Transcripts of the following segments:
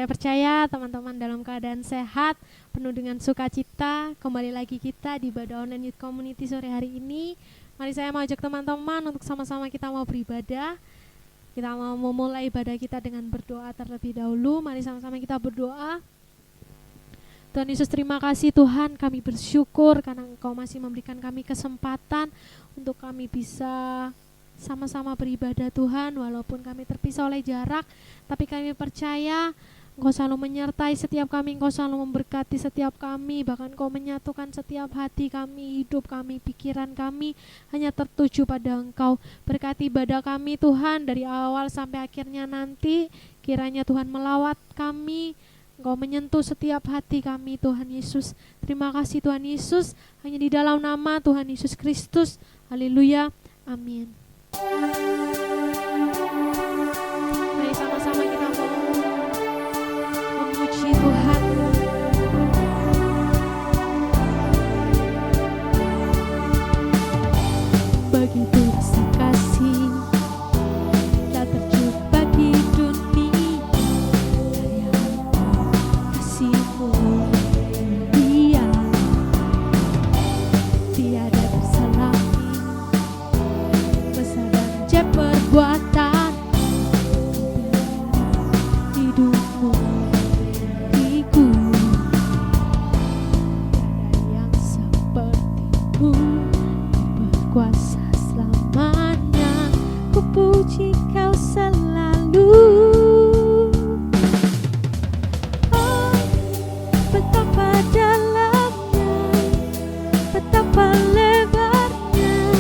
Saya percaya teman-teman dalam keadaan sehat, penuh dengan sukacita. Kembali lagi kita di Ibadah Online Youth Community sore hari ini. Mari saya mau ajak teman-teman untuk sama-sama kita mau beribadah. Kita mau memulai ibadah kita dengan berdoa terlebih dahulu. Mari sama-sama kita berdoa. Tuhan Yesus, terima kasih Tuhan, kami bersyukur karena Engkau masih memberikan kami kesempatan untuk kami bisa sama-sama beribadah Tuhan, walaupun kami terpisah oleh jarak, tapi kami percaya Engkau selalu menyertai setiap kami, Engkau selalu memberkati setiap kami, bahkan Engkau menyatukan setiap hati kami, hidup kami, pikiran kami hanya tertuju pada Engkau. Berkati ibadah kami Tuhan dari awal sampai akhirnya nanti, kiranya Tuhan melawat kami, Engkau menyentuh setiap hati kami Tuhan Yesus. Terima kasih Tuhan Yesus, hanya di dalam nama Tuhan Yesus Kristus. Haleluya, amin. Mari sama-sama kita memuji Tuhan. Begitu besar kasih tak terjun bagi dunia, dari kasih-Mu dia tiada tersalangi, besar dan ajaib perbuatan hidupmu diriku, tiada yang seperti-Mu berkuasa selamanya. Ku puji Kau selalu. Oh, betapa dalamnya, betapa lebarnya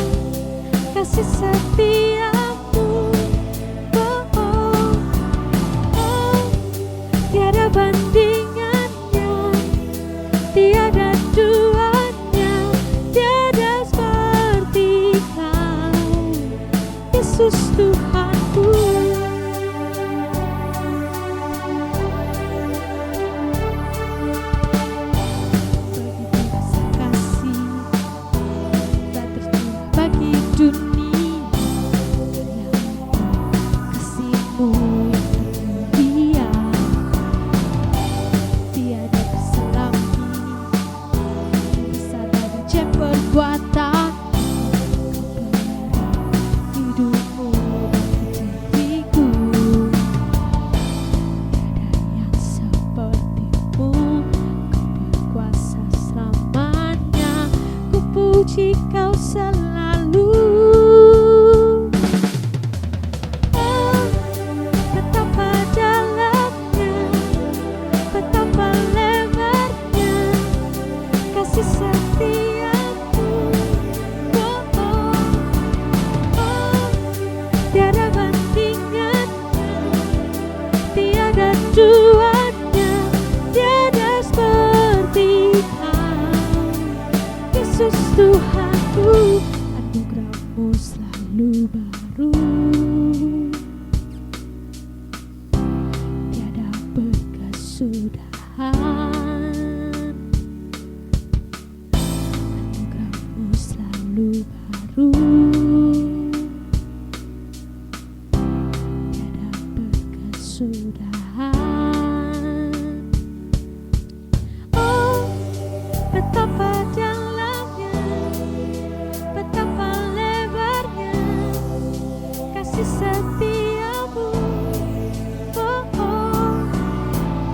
kasih setiamu. Oh, oh, oh, tiada bandingannya, tiada duanya, tiada seperti Kau, Yesus Tuhanku. Begitu besar kasih tak terjua bagi dunia, kasih-Mu yang termulia, tiada tersalangi, besar dan ajaib perbuatan hidupmu diriku, tiada yang seperti-Mu, Kau berkuasa selamanya. Ku puji Kau selalu. Oh, betapa dalamnya, betapa lebarnya kasih setiamu. Oh, oh, oh, tiada bandingannya, tiada duanya, tiada seperti Kau, Yesus Tuhanku. Anugerah-Mu selalu baru, tiada berkesudahan. Anugerah-Mu selalu baru, tiada berkesudahan. Oh, betapa dalamnya, betapa lebarnya kasih setiamu. Oh, oh,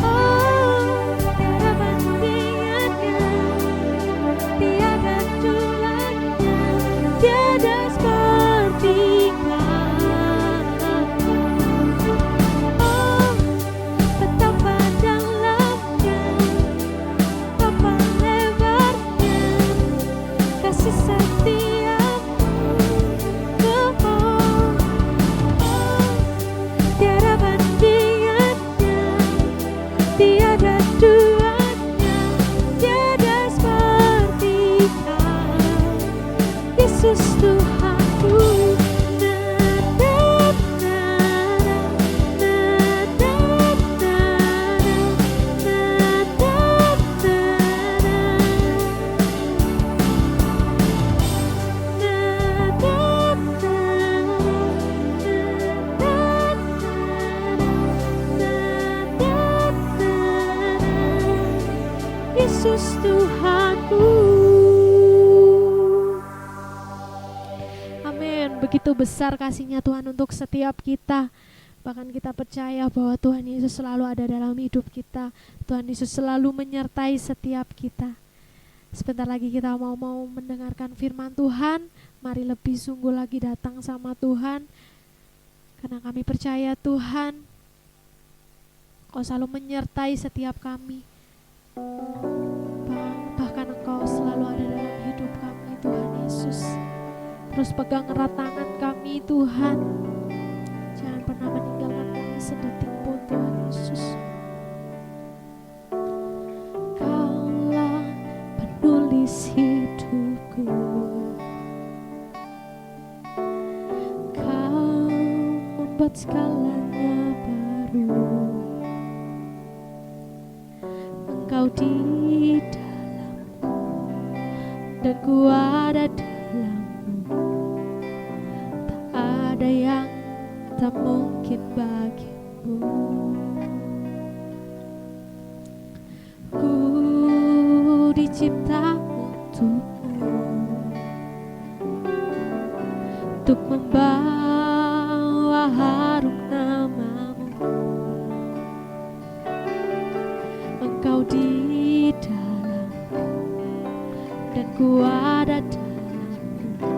oh, tiada bandingannya, tiada duanya, tiada Yesus Tuhanku. Amin. Begitu besar kasih-Nya Tuhan untuk setiap kita. Bahkan kita percaya bahwa Tuhan Yesus selalu ada dalam hidup kita. Tuhan Yesus selalu menyertai setiap kita. Sebentar lagi kita mau mendengarkan firman Tuhan. Mari lebih sungguh lagi datang sama Tuhan. Karena kami percaya Tuhan, Kau selalu menyertai setiap kami. Bahkan Engkau selalu ada dalam hidup kami, Tuhan Yesus. Terus pegang erat tangan kami, Tuhan. Jangan pernah meninggalkan kami sedetik pun, Tuhan Yesus. Kaulah penulis hidupku, Kau membuat segalanya baru. Engkau di dalamku dan ku ada dalammu. Tak ada yang tak mungkin bagimu. Ku dicipta untukmu, untuk membawa harum namamu. Engkau di dalamku dan ku ada dalammu.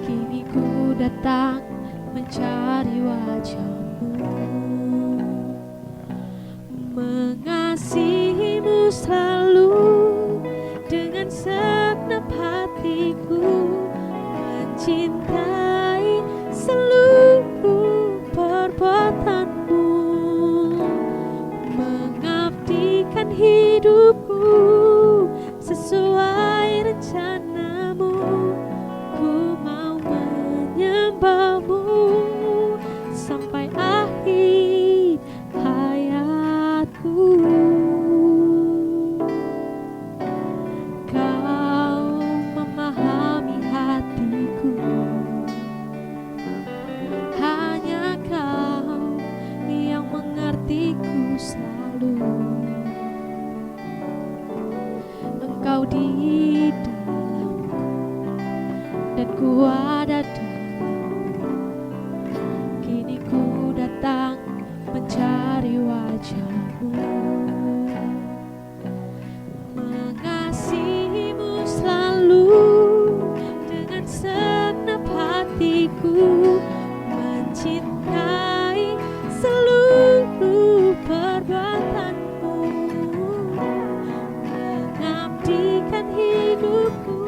Kini ku datang mencari wajah-Mu, mengasihi-Mu selalu dengan segenap hatiku, mencintai seluruh perbuatan-Mu, mengabdikan hidupku sesuai rencana-Mu. Ku mau menyembah-Mu sampai akhir hayatku. Kau memahami hatiku, hanya Kau yang mengertiku selalu. Engkau di dalamku dan ku ada dalammu. Kini ku datang mencari wajah-Mu, mengasihi-Mu selalu dengan segenap hatiku, mencintai seluruh perbuatan-Mu, mengabdikan hidupku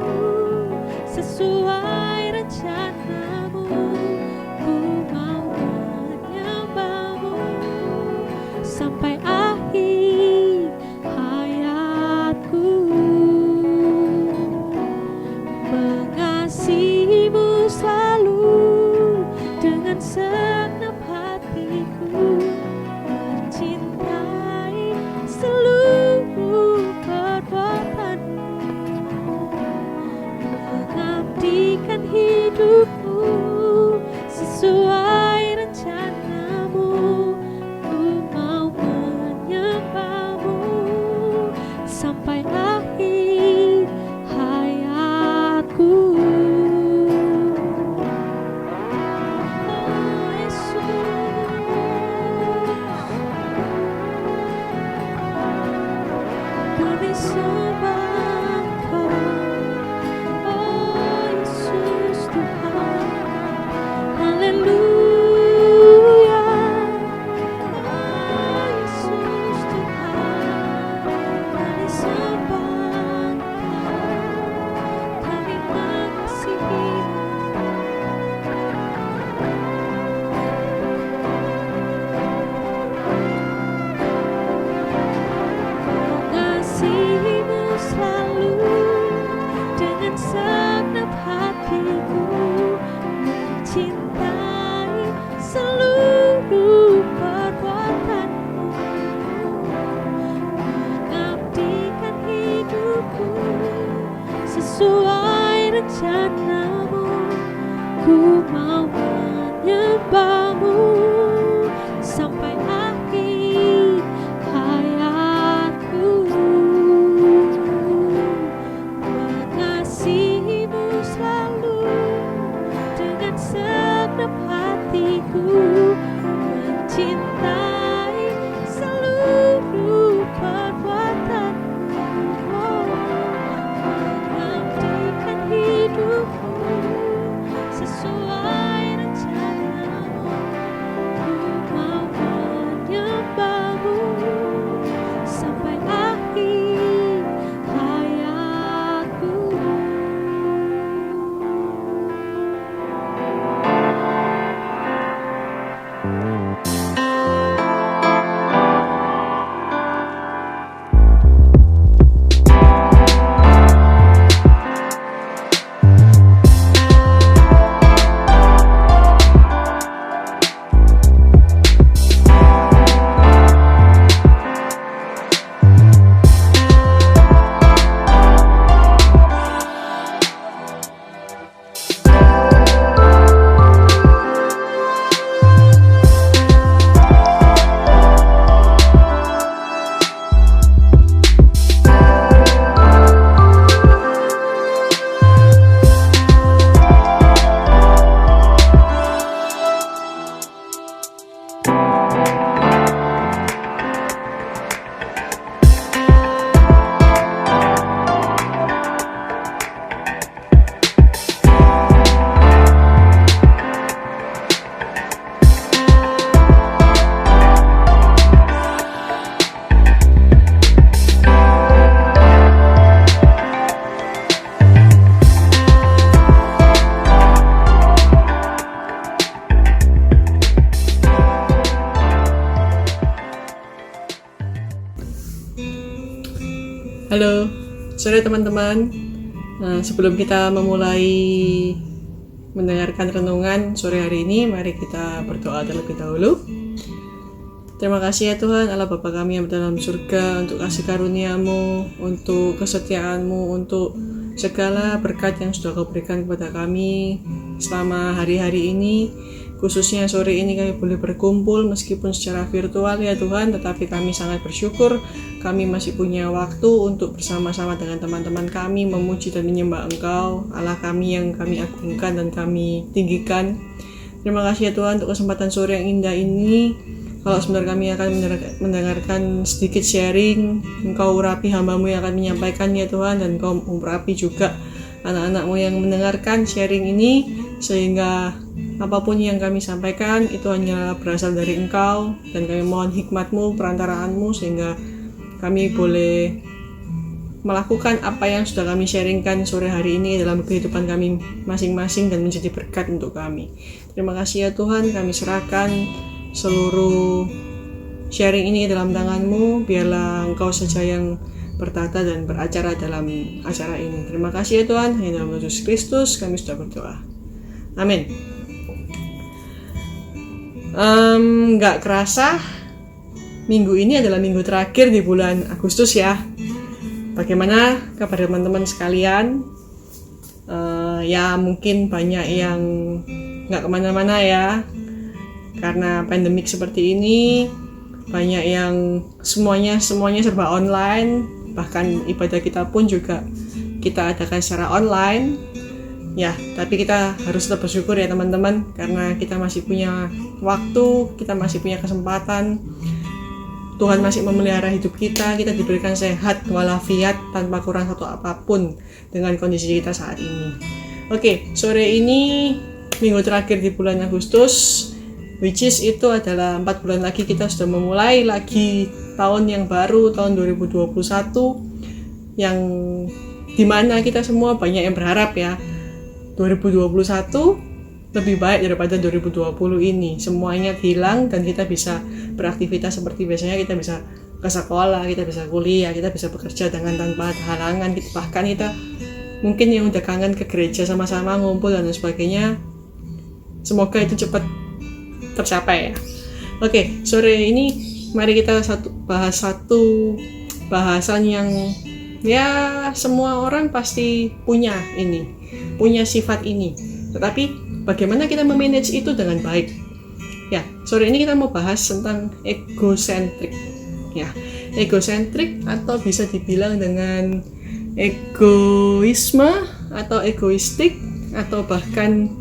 sesuai rencana-Mu. Ku mau menyembah-Mu sampai akhir hayatku, mengasihi-Mu selalu dengan segenap hatiku, mencintai seluruh perbuatan-Mu, mengabdikan hidupku sesuai rencana-Mu. Ku mau menyembah-Mu sampai akhir hayatku. Oh Yesus, kami sembah Engkau. Oh Yesus Tuhan, haleluya. Oh Yesus Tuhan, kami sembah Engkau, kami mengasihi-Mu. Mengasihi-Mu selalu dengan segenap hatiku, mencintai seluruh perbuatan-Mu, mengabdikan hidupku sesuai rencana-Mu. Ku mau menyembah-Mu sampai akhir hayatku. Halo, sore teman-teman. Sebelum kita memulai mendengarkan renungan sore hari ini, mari kita berdoa terlebih dahulu. Terima kasih ya Tuhan, Allah Bapa kami yang dalam surga, untuk kasih karunia-Mu, untuk kesetiaan-Mu, untuk segala berkat yang sudah Kau berikan kepada kami selama hari-hari ini. Khususnya sore ini kami boleh berkumpul meskipun secara virtual ya Tuhan, tetapi kami sangat bersyukur kami masih punya waktu untuk bersama-sama dengan teman-teman kami memuji dan menyembah Engkau, Allah kami yang kami agungkan dan kami tinggikan. Terima kasih ya Tuhan untuk kesempatan sore yang indah ini. Kalau sebentar kami akan mendengarkan sedikit sharing, Engkau urapi hamba-Mu yang akan menyampaikan ya Tuhan, dan Engkau urapi juga anak-anak-Mu yang mendengarkan sharing ini, sehingga apapun yang kami sampaikan itu hanya berasal dari Engkau, dan kami mohon hikmat-Mu, perantaraan-Mu, sehingga kami boleh melakukan apa yang sudah kami sharingkan sore hari ini dalam kehidupan kami masing-masing dan menjadi berkat untuk kami. Terima kasih ya Tuhan, kami serahkan seluruh sharing ini dalam tangan-Mu, biarlah Engkau saja yang bertata dan beracara dalam acara ini. Terima kasih ya Tuhan, hanya dalam Yesus Kristus kami sudah berdoa. Amin. Gak kerasa minggu ini adalah minggu terakhir di bulan Agustus ya. Bagaimana kabar teman-teman sekalian? Ya mungkin banyak yang gak kemana-mana ya, karena pandemik seperti ini. Banyak yang semuanya serba online, bahkan ibadah kita pun juga kita adakan secara online. Ya, tapi kita harus tetap bersyukur ya teman-teman, karena kita masih punya waktu, kita masih punya kesempatan. Tuhan masih memelihara hidup kita diberikan sehat walafiat tanpa kurang satu apapun dengan kondisi kita saat ini. Oke, sore ini minggu terakhir di bulan Agustus, which is itu adalah 4 bulan lagi kita sudah memulai lagi tahun yang baru, tahun 2021, yang dimana kita semua banyak yang berharap ya 2021 lebih baik daripada 2020 ini. Semuanya hilang dan kita bisa beraktivitas seperti biasanya, kita bisa ke sekolah, kita bisa kuliah, kita bisa bekerja dengan tanpa halangan. Bahkan kita mungkin yang udah kangen ke gereja sama-sama ngumpul dan sebagainya, semoga itu cepat tercapai ya. Oke, sore ini mari kita bahas satu bahasan yang ya semua orang pasti punya sifat ini. Tetapi bagaimana kita memanage itu dengan baik? Ya, sore ini kita mau bahas tentang egosentrik. Ya, egosentrik atau bisa dibilang dengan egoisme atau egoistik atau bahkan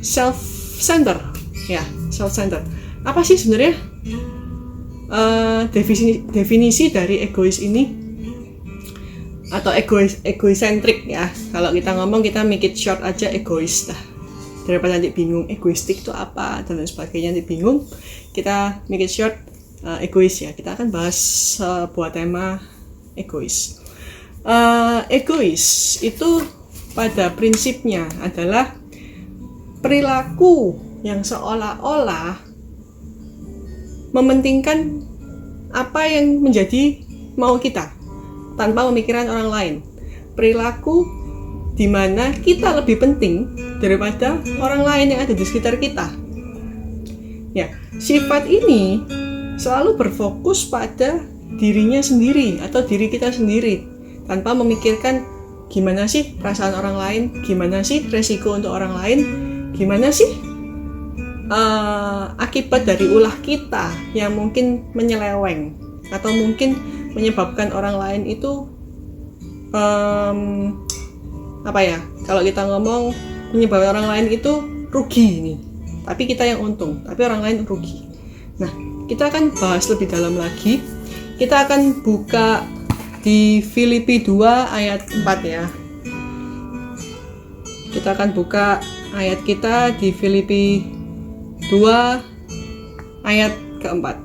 self-centered. Ya, self-centered. Apa sih sebenarnya definisi dari egois ini? Atau egoisentrik ya. Kalau kita ngomong, kita make it short aja, egois dah. Daripada nanti bingung egoistik itu apa dan lain sebagainya, nanti bingung, kita make it short, egois ya. Kita akan bahas sebuah tema egois. Egois itu pada prinsipnya adalah perilaku yang seolah-olah mementingkan apa yang menjadi mau kita tanpa memikirkan orang lain. Perilaku di mana kita lebih penting daripada orang lain yang ada di sekitar kita. Ya, sifat ini selalu berfokus pada dirinya sendiri atau diri kita sendiri tanpa memikirkan gimana sih perasaan orang lain, gimana sih resiko untuk orang lain, gimana sih akibat dari ulah kita yang mungkin menyeleweng atau mungkin menyebabkan orang lain itu kalau kita ngomong menyebabkan orang lain itu rugi nih, tapi kita yang untung, tapi orang lain rugi. Nah, kita akan bahas lebih dalam lagi. Kita akan buka di Filipi 2 ayat 4 ya. Kita akan buka ayat kita di Filipi 2 ayat keempat.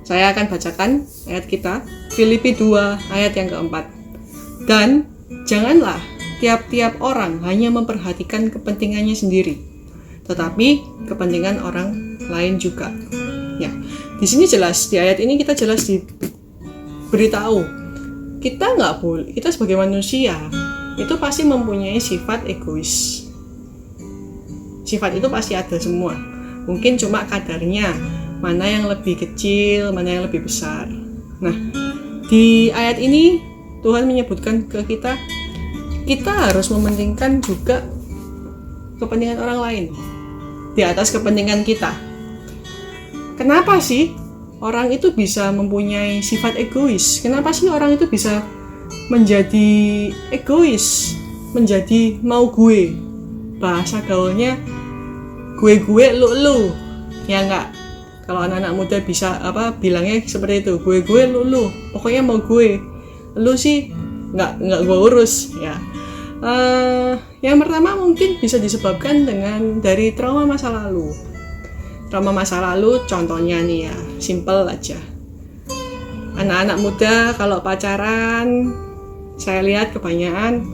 Saya akan bacakan ayat kita, Filipi 2 ayat yang keempat. Dan janganlah tiap-tiap orang hanya memperhatikan kepentingannya sendiri, tetapi kepentingan orang lain juga. Ya, di sini jelas, di ayat ini kita jelas diberitahu kita nggak boleh, kita sebagai manusia itu pasti mempunyai sifat egois. Sifat itu pasti ada semua. Mungkin cuma kadarnya, mana yang lebih kecil, mana yang lebih besar. Nah, di ayat ini Tuhan menyebutkan ke kita harus mementingkan juga kepentingan orang lain di atas kepentingan kita. Kenapa sih orang itu bisa mempunyai sifat egois? Kenapa sih orang itu bisa menjadi egois, menjadi mau gue? Bahasa gaulnya gue lu. Ya enggak? Kalau anak-anak muda bisa bilangnya seperti itu, gue lu. Pokoknya mau gue. Lu sih enggak gue urus ya. Yang pertama mungkin bisa disebabkan dari trauma masa lalu. Trauma masa lalu contohnya nih ya, simple aja. Anak-anak muda kalau pacaran, saya lihat kebanyakan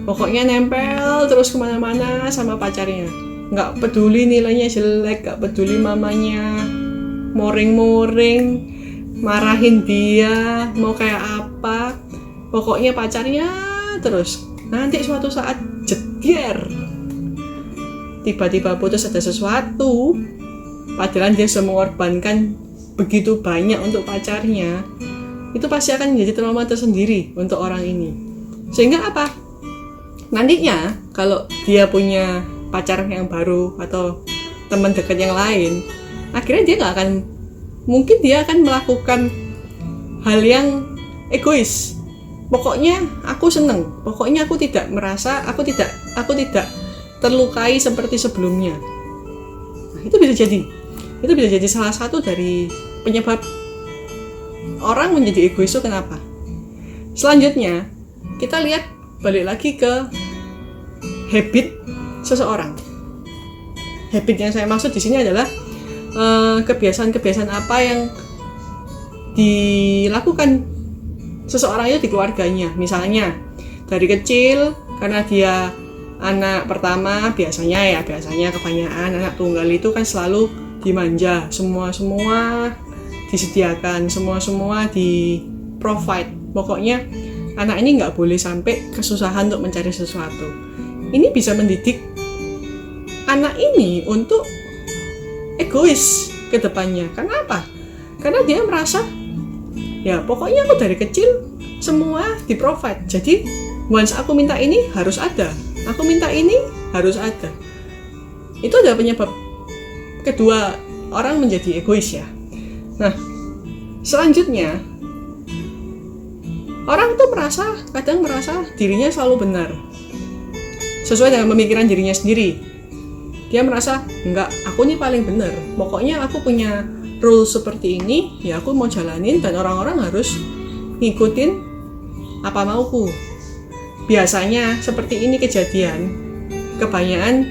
pokoknya nempel terus kemana-mana sama pacarnya. Nggak peduli nilainya jelek, nggak peduli mamanya moring-moring, marahin dia, mau kayak apa. Pokoknya pacarnya terus. Nanti suatu saat jeger, tiba-tiba putus ada sesuatu, padahal dia sudah mengorbankan begitu banyak untuk pacarnya, itu pasti akan menjadi trauma tersendiri untuk orang ini. Sehingga apa? Nantinya kalau dia punya pacar yang baru atau teman dekat yang lain, akhirnya dia nggak akan, mungkin dia akan melakukan hal yang egois. Pokoknya aku seneng, pokoknya aku tidak merasa, aku tidak terlukai seperti sebelumnya. Nah, itu bisa jadi salah satu dari penyebab orang menjadi egois itu kenapa. Selanjutnya kita lihat balik lagi ke habit seseorang. Habit yang saya maksud di sini adalah kebiasaan-kebiasaan apa yang dilakukan seseorang itu di keluarganya. Misalnya dari kecil, karena dia anak pertama, biasanya kebanyakan anak tunggal itu kan selalu dimanja, semua disediakan, semua di provide. Pokoknya anak ini nggak boleh sampai kesusahan untuk mencari sesuatu. Ini bisa mendidik anak ini untuk egois ke depannya. Kenapa? Karena dia merasa ya pokoknya aku dari kecil semua di provide. Jadi once aku minta ini harus ada, aku minta ini harus ada. Itu adalah penyebab kedua orang menjadi egois ya. Nah, selanjutnya orang tuh kadang merasa dirinya selalu benar, sesuai dengan pemikiran dirinya sendiri. Dia merasa enggak, aku ini paling benar. Pokoknya aku punya rule seperti ini, ya aku mau jalanin dan orang-orang harus ngikutin apa mauku. Biasanya seperti ini kejadian kebanyakan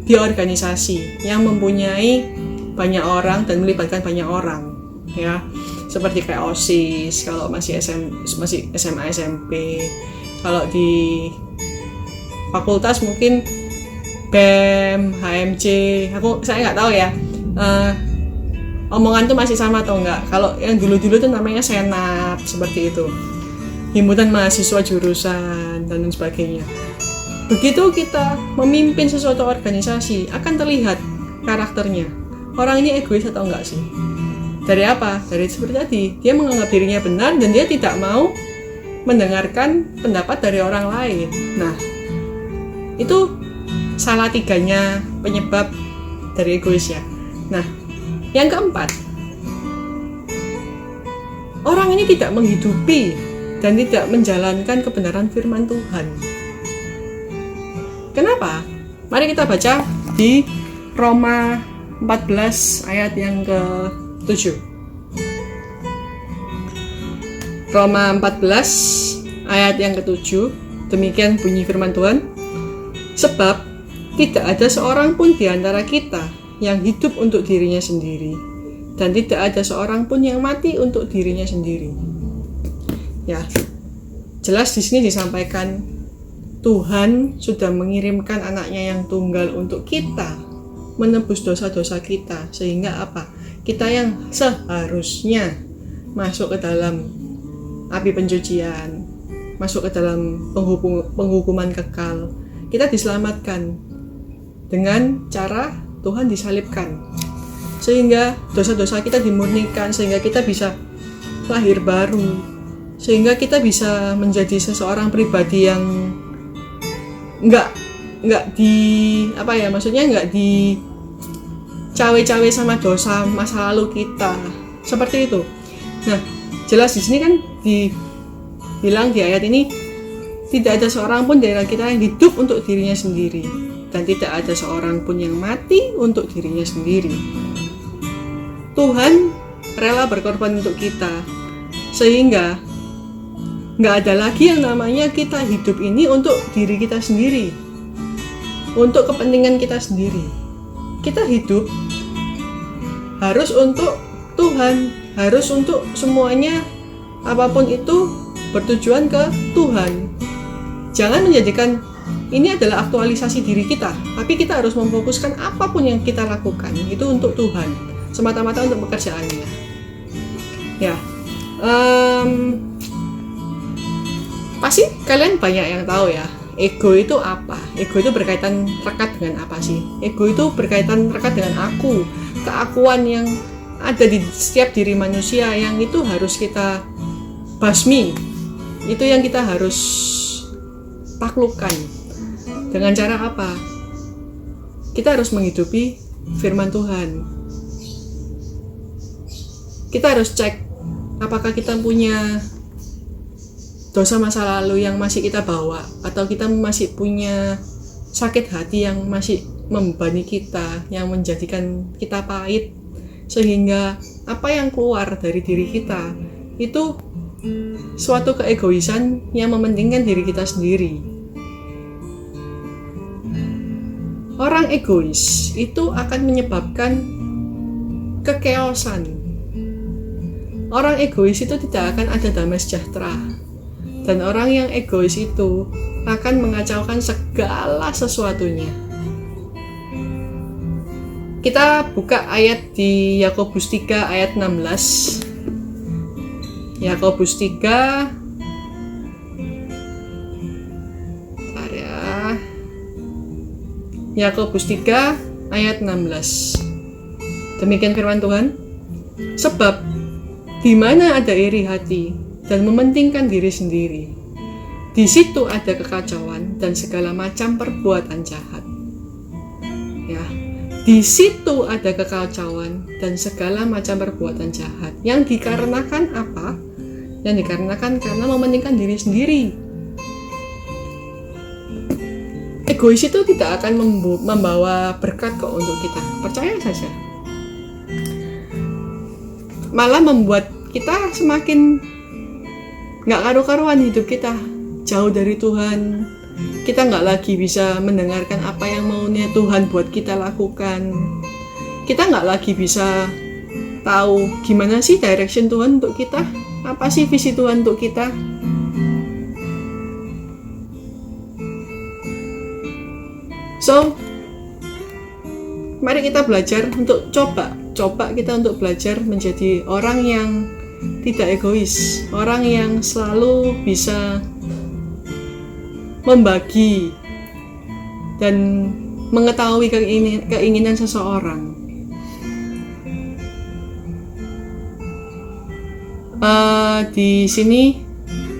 di organisasi yang mempunyai banyak orang dan melibatkan banyak orang, ya. Seperti kayak OSIS kalau masih SMA SMP. Kalau di fakultas mungkin BEM, HMC. Saya nggak tahu ya. Omongan tuh masih sama atau enggak. Kalau yang dulu-dulu tuh namanya senat, seperti itu, himpunan mahasiswa jurusan dan lain sebagainya. Begitu kita memimpin sesuatu organisasi, akan terlihat karakternya. Orang ini egois atau enggak sih? Dari apa? Dari seperti tadi, dia menganggap dirinya benar dan dia tidak mau mendengarkan pendapat dari orang lain. Nah, itu salah tiganya penyebab dari egois ya. Nah, yang keempat, orang ini tidak menghidupi dan tidak menjalankan kebenaran firman Tuhan. Kenapa? Mari kita baca di Roma 14 ayat yang ke-7. Roma 14 ayat yang ke-7, demikian bunyi firman Tuhan. Sebab tidak ada seorang pun di antara kita yang hidup untuk dirinya sendiri, dan tidak ada seorang pun yang mati untuk dirinya sendiri. Ya, jelas di sini disampaikan Tuhan sudah mengirimkan anaknya yang tunggal untuk kita, menebus dosa-dosa kita, sehingga apa? Kita yang seharusnya masuk ke dalam api pencucian, masuk ke dalam penghukuman kekal, kita diselamatkan dengan cara Tuhan disalibkan, sehingga dosa-dosa kita dimurnikan, sehingga kita bisa lahir baru, sehingga kita bisa menjadi seseorang pribadi yang nggak di cawe-cawe sama dosa masa lalu kita, seperti itu. Nah, jelas di sini kan dibilang di ayat ini, tidak ada seorang pun dari kita yang hidup untuk dirinya sendiri, dan tidak ada seorang pun yang mati untuk dirinya sendiri. Tuhan rela berkorban untuk kita, sehingga nggak ada lagi yang namanya kita hidup ini untuk diri kita sendiri, untuk kepentingan kita sendiri. Kita hidup harus untuk Tuhan, harus untuk semuanya, apapun itu bertujuan ke Tuhan. Jangan menjadikan ini adalah aktualisasi diri kita, tapi kita harus memfokuskan apapun yang kita lakukan itu untuk Tuhan, semata-mata untuk pekerjaannya. Ya, pasti kalian banyak yang tahu ya, ego itu apa? Ego itu berkaitan rekat dengan apa sih? Ego itu berkaitan rekat dengan aku, keakuan yang ada di setiap diri manusia, yang itu harus kita basmi, itu yang kita harus taklukkan. Dengan cara apa? Kita harus menghidupi firman Tuhan. Kita harus cek apakah kita punya dosa masa lalu yang masih kita bawa, atau kita masih punya sakit hati yang masih membebani kita, yang menjadikan kita pahit, sehingga apa yang keluar dari diri kita itu suatu keegoisan yang mementingkan diri kita sendiri. Orang egois itu akan menyebabkan kekeosan. Orang egois itu tidak akan ada damai sejahtera. Dan orang yang egois itu akan mengacaukan segala sesuatunya. Kita buka ayat di Yakobus 3 ayat 16. Yakobus 3 Yakobus 3 ayat 16. Demikian firman Tuhan. Sebab di mana ada iri hati dan mementingkan diri sendiri, di situ ada kekacauan dan segala macam perbuatan jahat. Ya, di situ ada kekacauan dan segala macam perbuatan jahat. Yang dikarenakan apa? Yang dikarenakan karena mementingkan diri sendiri. Egois itu tidak akan membawa berkat kok untuk kita, percaya saja. Malah membuat kita semakin nggak karu-karuan hidup kita, jauh dari Tuhan. Kita nggak lagi bisa mendengarkan apa yang maunya Tuhan buat kita lakukan. Kita nggak lagi bisa tahu gimana sih direction Tuhan untuk kita, apa sih visi Tuhan untuk kita. So, mari kita belajar untuk coba kita untuk belajar menjadi orang yang tidak egois, orang yang selalu bisa membagi dan mengetahui keinginan seseorang. Di sini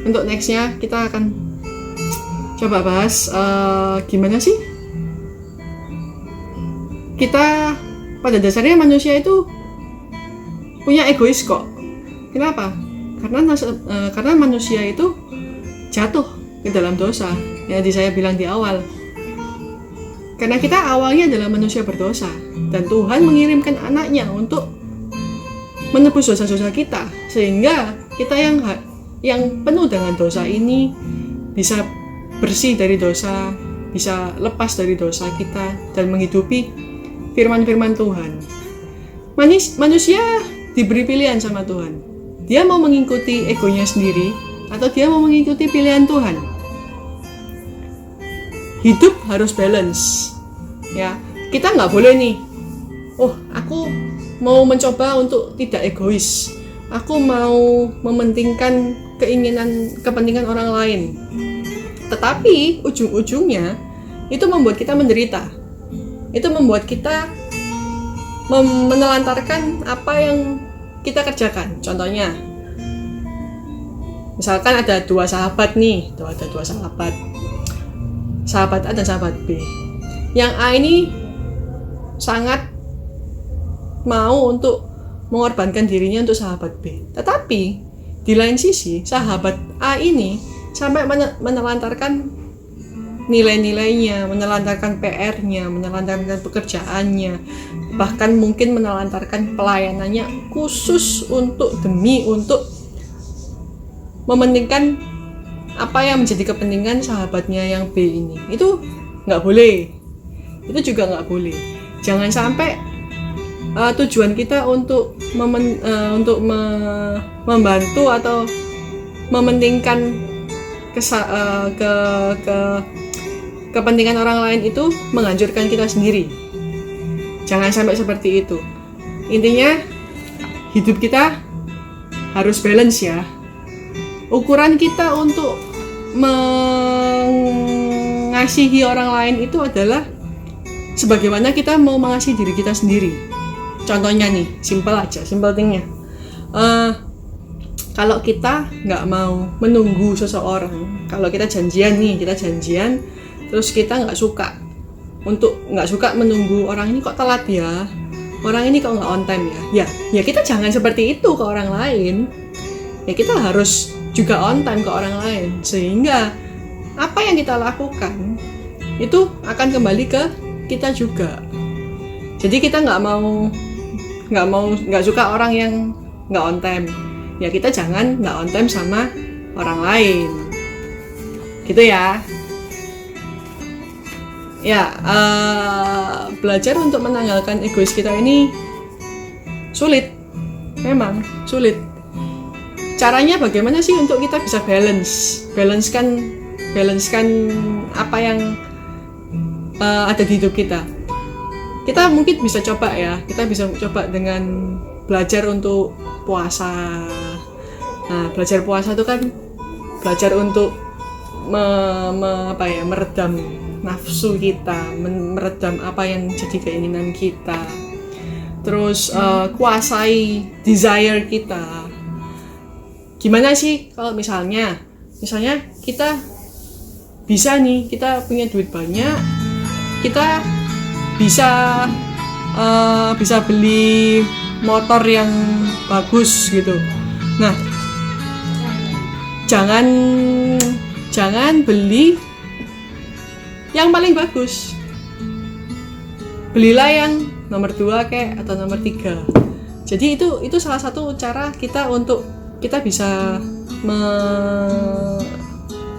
untuk nextnya kita akan coba bahas gimana sih kita pada dasarnya manusia itu punya egois kok. Kenapa? Karena manusia itu jatuh ke dalam dosa. Yang saya bilang di awal. Karena kita awalnya adalah manusia berdosa, dan Tuhan mengirimkan anaknya untuk menebus dosa-dosa kita, sehingga kita yang penuh dengan dosa ini bisa bersih dari dosa, bisa lepas dari dosa kita, dan menghidupi firman-firman Tuhan. Manusia diberi pilihan sama Tuhan. Dia mau mengikuti egonya sendiri, atau dia mau mengikuti pilihan Tuhan. Hidup harus balance. Ya, kita nggak boleh nih, oh aku mau mencoba untuk tidak egois, aku mau mementingkan kepentingan orang lain, tetapi ujung-ujungnya itu membuat kita menderita, itu membuat kita menelantarkan apa yang kita kerjakan. Contohnya, misalkan ada dua sahabat nih, sahabat A dan sahabat B. Yang A ini sangat mau untuk mengorbankan dirinya untuk sahabat B, tetapi di lain sisi sahabat A ini sampai menelantarkan nilai-nilainya, menelantarkan PR-nya, menelantarkan pekerjaannya, bahkan mungkin menelantarkan pelayanannya khusus demi untuk mementingkan apa yang menjadi kepentingan sahabatnya yang B ini. Itu nggak boleh, itu juga nggak boleh. Jangan sampai tujuan kita untuk membantu atau mementingkan kepentingan orang lain itu menghancurkan kita sendiri. Jangan sampai seperti itu. Intinya hidup kita harus balance ya. Ukuran kita untuk mengasihi orang lain itu adalah sebagaimana kita mau mengasihi diri kita sendiri. Contohnya nih, simple thingnya. Kalau kita nggak mau menunggu seseorang, kalau kita janjian, terus kita nggak suka menunggu orang ini kok telat ya, orang ini kok nggak on time ya kita jangan seperti itu ke orang lain. Ya kita harus juga on time ke orang lain, sehingga apa yang kita lakukan itu akan kembali ke kita juga. Jadi kita nggak suka orang yang nggak on time, ya kita jangan nggak on time sama orang lain, gitu ya. Ya, belajar untuk menanggalkan egois kita ini sulit, memang sulit. Caranya bagaimana sih untuk kita bisa balancekan apa yang ada di hidup kita? Kita mungkin bisa coba dengan belajar untuk puasa. Nah, belajar puasa itu kan belajar untuk meredam nafsu kita, meredam apa yang jadi keinginan kita, terus kuasai desire kita. Gimana sih kalau misalnya kita bisa nih, kita punya duit banyak, kita bisa beli motor yang bagus gitu. Nah, jangan beli yang paling bagus, belilah yang nomor 2 kayak atau nomor 3. Jadi itu salah satu cara kita untuk kita bisa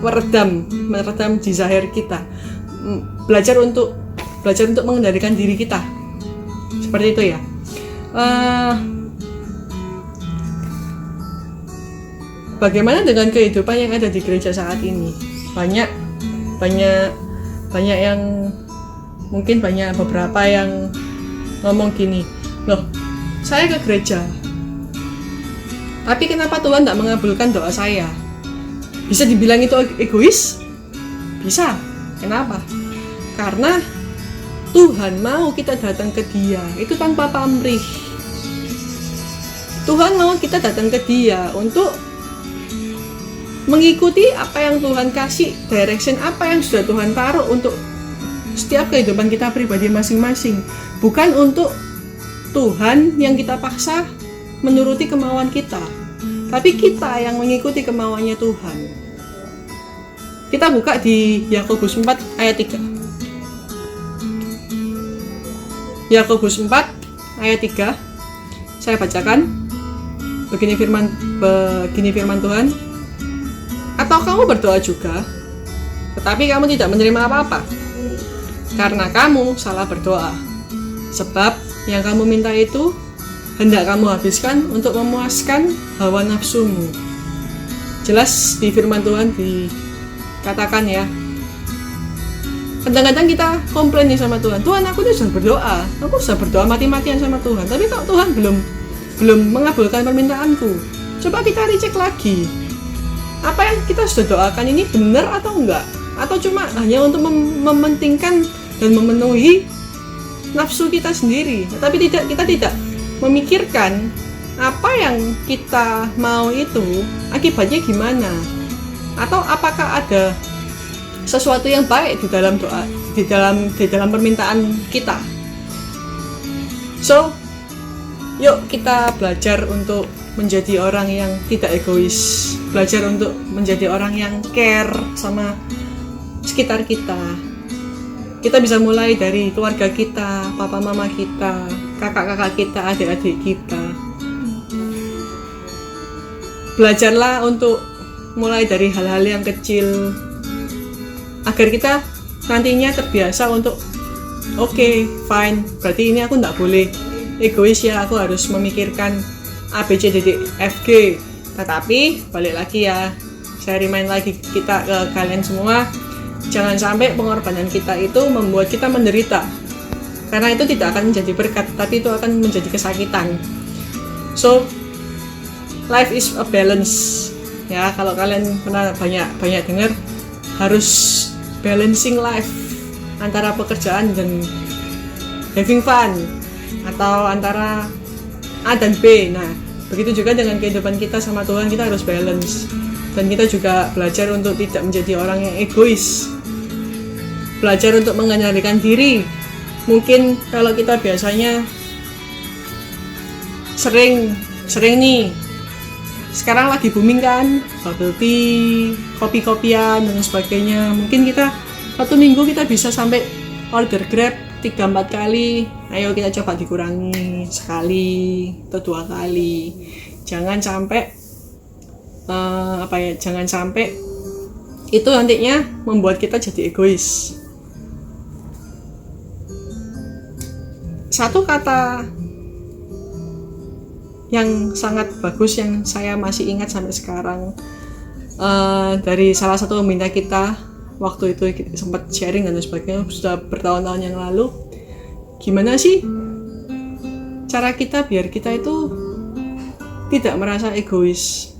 meredam desire kita, belajar untuk mengendalikan diri kita, seperti itu ya. Bagaimana dengan kehidupan yang ada di gereja saat ini? Banyak yang mungkin beberapa yang ngomong gini, loh saya ke gereja tapi kenapa Tuhan tidak mengabulkan doa saya? Bisa dibilang itu egois? Bisa. Kenapa? Karena Tuhan mau kita datang ke Dia itu tanpa pamrih. Tuhan mau kita datang ke Dia untuk mengikuti apa yang Tuhan kasih, direction apa yang sudah Tuhan taruh untuk setiap kehidupan kita pribadi masing-masing. Bukan untuk Tuhan yang kita paksa menuruti kemauan kita, tapi kita yang mengikuti kemauannya Tuhan. Kita buka di Yakobus 4 ayat 3. Yakobus 4 ayat 3. Saya bacakan. Begini firman Tuhan. Atau kamu berdoa juga, tetapi kamu tidak menerima apa-apa, karena kamu salah berdoa. Sebab yang kamu minta itu hendak kamu habiskan untuk memuaskan hawa nafsumu. Jelas di firman Tuhan dikatakan ya, Kadang-kadang kita komplain nih sama Tuhan, Tuhan aku sudah berdoa, aku sudah berdoa mati-matian sama Tuhan, tapi kok Tuhan belum mengabulkan permintaanku. Coba kita recheck lagi, apa yang kita sudah doakan ini benar atau enggak, atau cuma hanya untuk mementingkan dan memenuhi nafsu kita sendiri, tapi kita tidak memikirkan apa yang kita mau itu akibatnya gimana, atau apakah ada sesuatu yang baik di dalam doa, di dalam permintaan kita. So, yuk kita belajar untuk menjadi orang yang tidak egois, belajar untuk menjadi orang yang care sama sekitar kita. Kita bisa mulai dari keluarga kita, papa mama kita, kakak-kakak kita, adik-adik kita. Belajarlah untuk mulai dari hal-hal yang kecil, agar kita nantinya terbiasa untuk oke, fine, berarti ini aku nggak boleh egois ya, aku harus memikirkan A, B, C, D, F, G. Tetapi balik lagi ya, saya remind lagi kita ke kalian semua, jangan sampai pengorbanan kita itu membuat kita menderita, karena itu tidak akan menjadi berkat, tapi itu akan menjadi kesakitan. So life is a balance ya, kalau kalian pernah banyak dengar, harus balancing life antara pekerjaan dan having fun, atau antara A dan B. Nah, begitu juga dengan kehidupan kita sama Tuhan, kita harus balance. Dan kita juga belajar untuk tidak menjadi orang yang egois, belajar untuk mengendalikan diri. Mungkin kalau kita biasanya sering nih, sekarang lagi booming kan, bubble tea, kopi-kopian dan sebagainya. Mungkin kita 1 minggu kita bisa sampai order Grab 3-4 kali. Ayo kita coba dikurangi sekali atau 2 kali. Jangan sampai jangan sampai itu nantinya membuat kita jadi egois. Satu kata yang sangat bagus yang saya masih ingat sampai sekarang, dari salah satu pembina kita, waktu itu sempat sharing dan sebagainya, sudah bertahun-tahun yang lalu. Gimana sih cara kita biar kita itu tidak merasa egois?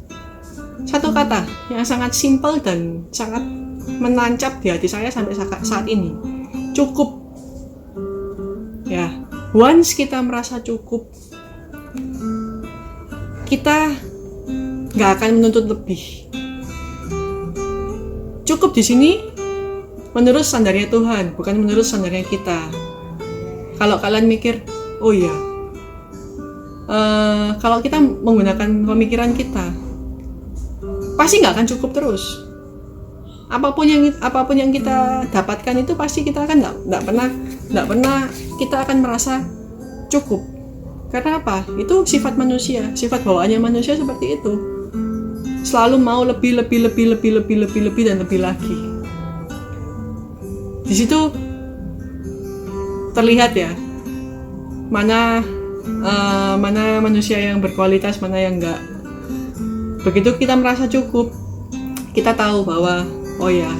Satu kata yang sangat simpel dan sangat menancap di hati saya sampai saat ini, cukup. Ya, once kita merasa cukup, kita nggak akan menuntut lebih. Cukup di sini menurut standarnya Tuhan, bukan menurut standarnya kita. Kalau kalian mikir, oh iya, kalau kita menggunakan pemikiran kita, pasti nggak akan cukup terus. Apapun yang kita dapatkan itu pasti kita akan nggak pernah kita akan merasa cukup. Karena apa? Itu sifat manusia, sifat bawaannya manusia seperti itu. Selalu mau lebih dan lebih lagi. Di situ terlihat ya, mana manusia yang berkualitas, mana yang enggak. Begitu kita merasa cukup, kita tahu bahwa oh ya,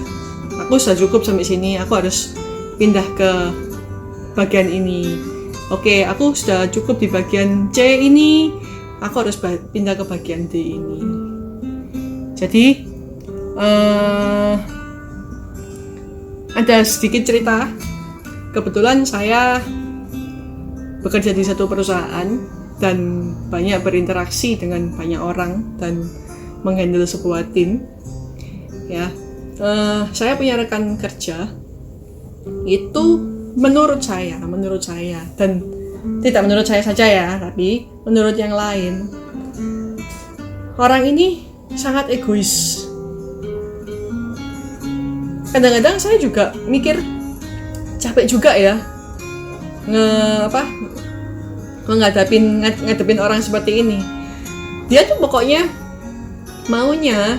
aku sudah cukup sampai sini, aku harus pindah ke bagian ini. Oke, aku sudah cukup di bagian C ini, aku harus pindah ke bagian D ini. Jadi ada sedikit cerita. Kebetulan saya bekerja di satu perusahaan dan banyak berinteraksi dengan banyak orang dan menghandle sebuah tim. Ya, saya punya rekan kerja itu. Menurut saya, dan tidak menurut saya saja ya, tapi menurut yang lain, orang ini sangat egois. Kadang-kadang saya juga mikir, capek juga ya ngadepin orang seperti ini. Dia tuh pokoknya maunya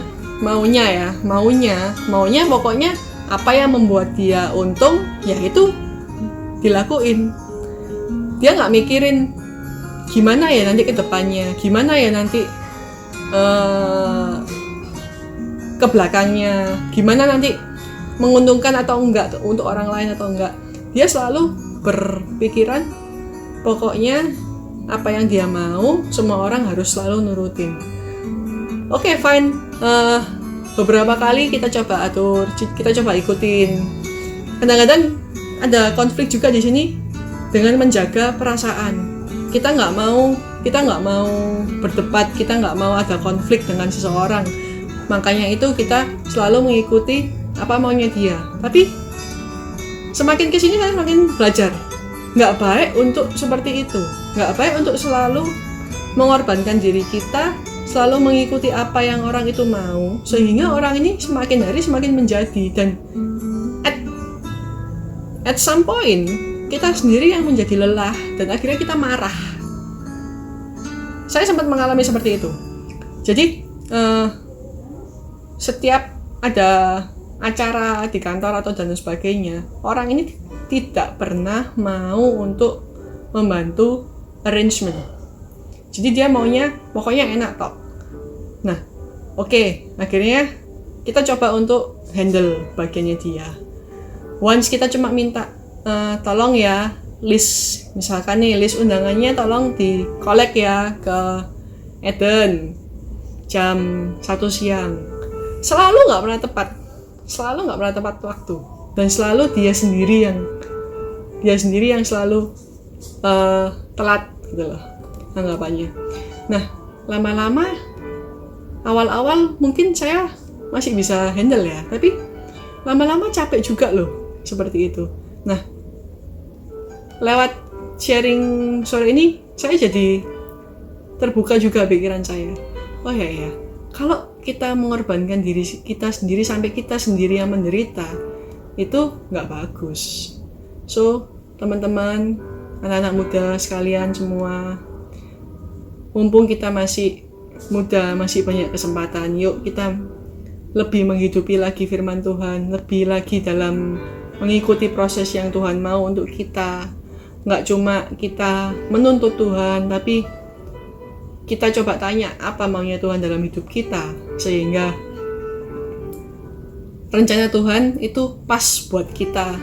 pokoknya apa yang membuat dia untung, ya itu dilakuin. Dia nggak mikirin gimana ya nanti ke depannya, gimana ya nanti ke belakangnya, gimana nanti menguntungkan atau enggak untuk orang lain atau enggak. Dia selalu berpikiran pokoknya apa yang dia mau semua orang harus selalu nurutin. Oke, fine. Beberapa kali kita coba atur, kita coba ikutin. Kadang-kadang ada konflik juga di sini dengan menjaga perasaan. Kita nggak mau berdebat, kita nggak mau ada konflik dengan seseorang. Makanya itu kita selalu mengikuti apa maunya dia. Tapi semakin kesini saya semakin belajar. Nggak baik untuk seperti itu. Nggak baik untuk selalu mengorbankan diri kita, selalu mengikuti apa yang orang itu mau, sehingga orang ini semakin hari semakin menjadi, dan at some point kita sendiri yang menjadi lelah dan akhirnya kita marah. Saya sempat mengalami seperti itu. Jadi setiap ada acara di kantor atau dan sebagainya, orang ini tidak pernah mau untuk membantu arrangement. Jadi dia maunya pokoknya enak tok. Nah, oke, akhirnya kita coba untuk handle bagiannya dia. Once kita cuma minta tolong ya list, misalkan nih list undangannya tolong di collect ya ke Eden jam 1 siang. Selalu nggak pernah tepat waktu, dan selalu dia sendiri yang selalu telat gitu loh anggapannya. Nah, lama-lama awal-awal mungkin saya masih bisa handle ya, tapi lama-lama capek juga loh seperti itu. Nah, lewat sharing sore ini saya jadi terbuka juga pikiran saya. Oh ya, kalau kita mengorbankan diri kita sendiri sampai kita sendiri yang menderita, itu nggak bagus. So, teman-teman, anak-anak muda sekalian semua, mumpung kita masih muda, masih banyak kesempatan, yuk kita lebih menghidupi lagi firman Tuhan, lebih lagi dalam mengikuti proses yang Tuhan mau untuk kita. Nggak cuma kita menuntut Tuhan, tapi kita coba tanya apa maunya Tuhan dalam hidup kita, sehingga rencana Tuhan itu pas buat kita,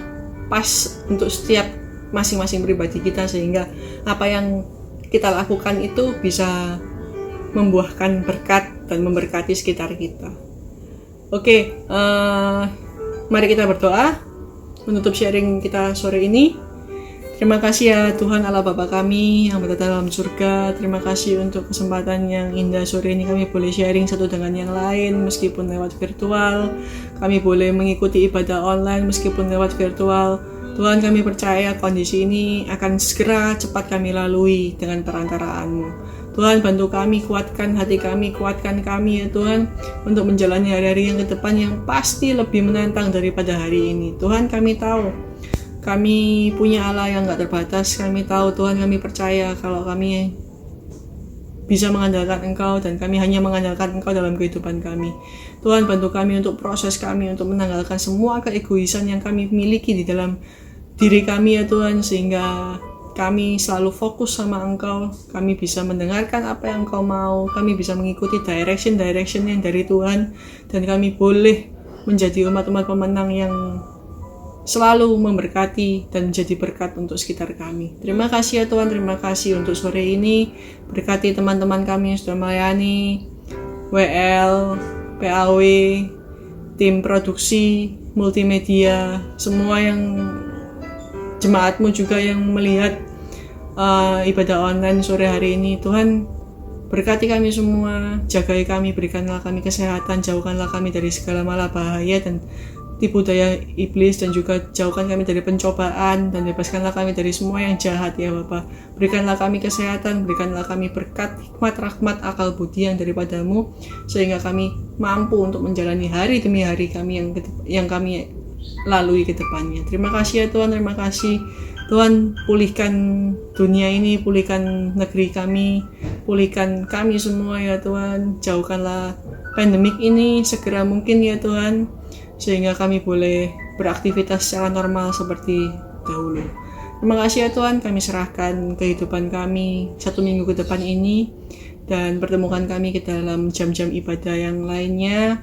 pas untuk setiap masing-masing pribadi kita, sehingga apa yang kita lakukan itu bisa membuahkan berkat dan memberkati sekitar kita. Oke, mari kita berdoa menutup sharing kita sore ini. Terima kasih ya Tuhan Allah Bapa kami yang berada dalam surga. Terima kasih untuk kesempatan yang indah sore ini kami boleh sharing satu dengan yang lain meskipun lewat virtual. Kami boleh mengikuti ibadah online meskipun lewat virtual. Tuhan, kami percaya kondisi ini akan segera cepat kami lalui dengan perantaraanmu. Tuhan, bantu kami, kuatkan hati kami, kuatkan kami ya Tuhan, untuk menjalani hari-hari yang ke depan yang pasti lebih menantang daripada hari ini. Tuhan, kami tahu kami punya Allah yang gak terbatas. Kami tahu Tuhan, kami percaya kalau kami bisa mengandalkan Engkau, dan kami hanya mengandalkan Engkau dalam kehidupan kami. Tuhan, bantu kami untuk proses kami, untuk menanggalkan semua keegoisan yang kami miliki di dalam diri kami ya Tuhan, sehingga kami selalu fokus sama Engkau. Kami bisa mendengarkan apa yang Engkau mau, kami bisa mengikuti direction yang dari Tuhan, dan kami boleh menjadi umat-umat pemenang yang selalu memberkati dan menjadi berkat untuk sekitar kami. Terima kasih ya Tuhan, terima kasih untuk sore ini. Berkati teman-teman kami yang sudah melayani, WL, PAW, tim produksi, multimedia, semua yang jemaatmu juga yang melihat ibadah online sore hari ini. Tuhan, berkati kami semua, jagai kami, berikanlah kami kesehatan, jauhkanlah kami dari segala mala bahaya dan tipu daya iblis, dan juga jauhkan kami dari pencobaan, dan bebaskanlah kami dari semua yang jahat ya Bapa. Berikanlah kami kesehatan, berikanlah kami berkat, hikmat, rahmat, akal budi yang daripadamu, sehingga kami mampu untuk menjalani hari demi hari kami yang kami lalui ke depannya. Terima kasih ya Tuhan, terima kasih Tuhan. Pulihkan dunia ini, pulihkan negeri kami, pulihkan kami semua ya Tuhan. Jauhkanlah pandemik ini segera mungkin ya Tuhan, sehingga kami boleh beraktivitas secara normal seperti dahulu. Terima kasih ya Tuhan, kami serahkan kehidupan kami 1 minggu ke depan ini, dan pertemukan kami ke dalam jam-jam ibadah yang lainnya,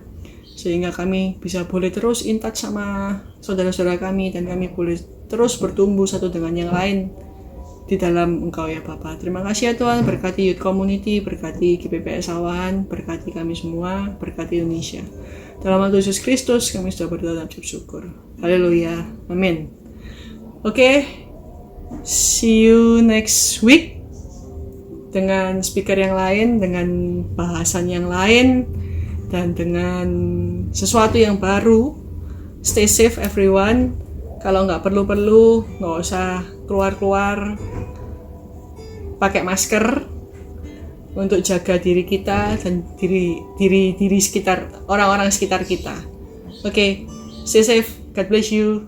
sehingga kami bisa boleh terus in touch sama saudara-saudara kami, dan kami boleh terus bertumbuh satu dengan yang lain di dalam Engkau ya Bapa. Terima kasih ya Tuhan, berkati Youth Community, berkati GPPS Sawahan, berkati kami semua, berkati Indonesia. Dalam nama Yesus Kristus kami sudah berdoa dan bersyukur. Haleluya. Amin. Oke, see you next week dengan speaker yang lain, dengan bahasan yang lain, dan dengan sesuatu yang baru. Stay safe everyone. Kalau nggak perlu-perlu, nggak usah keluar-keluar, pakai masker untuk jaga diri kita dan diri sekitar, orang-orang sekitar kita. Oke, stay safe. God bless you.